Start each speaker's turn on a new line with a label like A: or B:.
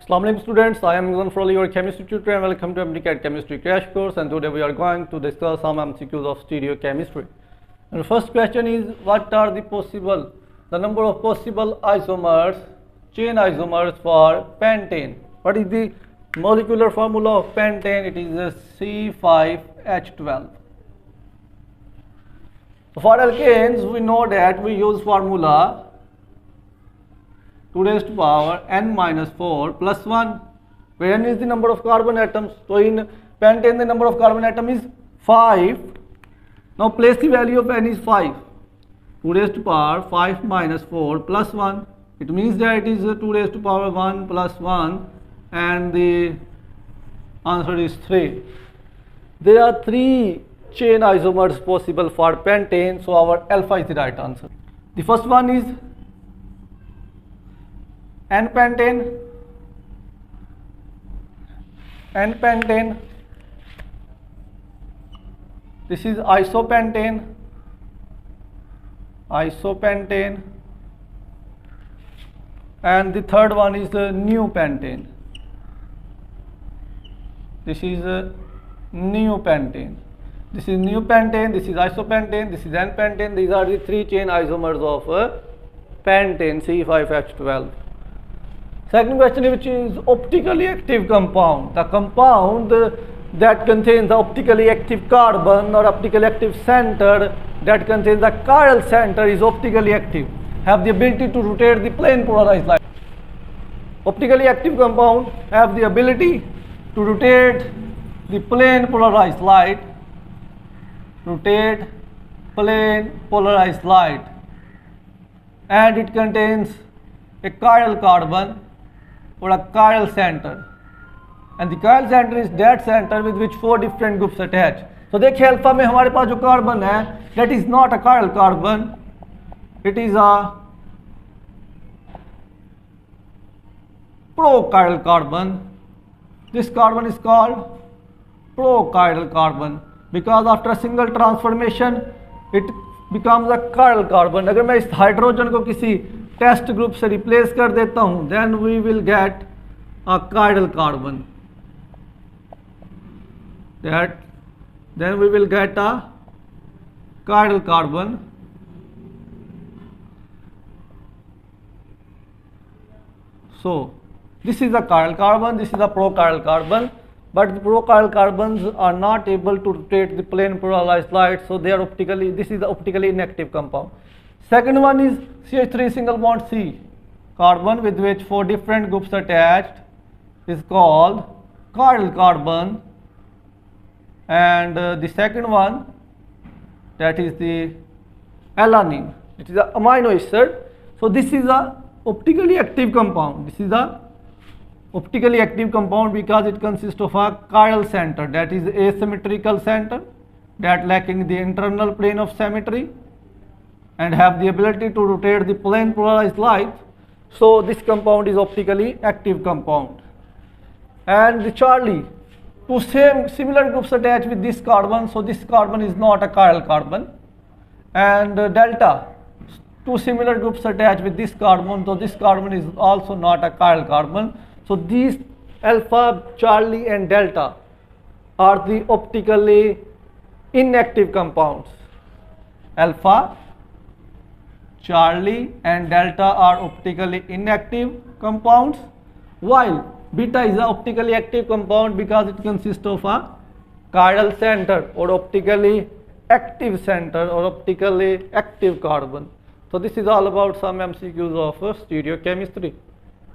A: Assalamu alaikum students, I am Ghazanfar, your chemistry tutor, and welcome to Nmdcat Chemistry crash course. And today we are going to discuss some MCQs of StereoChemistry. And the first question is, what are the number of possible isomers, chain isomers for pentane? What is the molecular formula of pentane? It is a C5H12. So for alkanes, we know that we use formula 2 raised to power n minus 4 plus 1, where n is the number of carbon atoms. So in pentane the number of carbon atom is 5. Now place the value of n is 5. 2 raised to power 5 minus 4 plus 1. It means that it is 2 raised to power 1 plus 1, and the answer is 3. There are 3 chain isomers possible for pentane, so our alpha is the right answer. The first one is N-pentane, this is isopentane, and the third one is the new pentane. This is new pentane. This is new pentane, this is isopentane, this is N-pentane. These are the 3 chain isomers of pentane, C5H12. Second question, which is optically active compound. The compound that contains the optically active carbon or optically active center that contains the chiral center is optically active, have the ability to rotate the plane polarized light. Optically active compound have the ability to rotate the plane polarized light, and it contains a chiral carbon or a chiral center, and the chiral center is that center with which 4 different groups attach. So देखिए alpha में हमारे पास जो carbon है, that is not a chiral carbon, it is a pro-chiral carbon. This carbon is called pro-chiral carbon because after a single transformation it becomes a chiral carbon. अगर मैं इस hydrogen को किसी टेस्ट ग्रुप से replace कर देता हूं, then we will get a chiral carbon. Then we will get a chiral carbon. So this is a chiral carbon, this is a pro-chiral carbon, but the pro-chiral carbons are not able to rotate the plane polarized light, so they are this is the optically inactive compound. Second one is CH3 single bond C carbon with which 4 different groups attached is called chiral carbon, and the second one, that is the alanine, it is an amino acid. So this is a optically active compound. This is a optically active compound because it consists of a chiral center, that is asymmetrical center that lacking the internal plane of symmetry and have the ability to rotate the plane polarized light. So this compound is optically active compound. And the Charlie, 2 similar groups attached with this carbon, so this carbon is not a chiral carbon. And delta, 2 similar groups attached with this carbon, so this carbon is also not a chiral carbon. So these alpha, Charlie and delta are the optically inactive compounds. Alpha, Charlie and delta are optically inactive compounds, while beta is an optically active compound because it consists of a chiral center or optically active center or optically active carbon. So this is all about some MCQs of stereochemistry.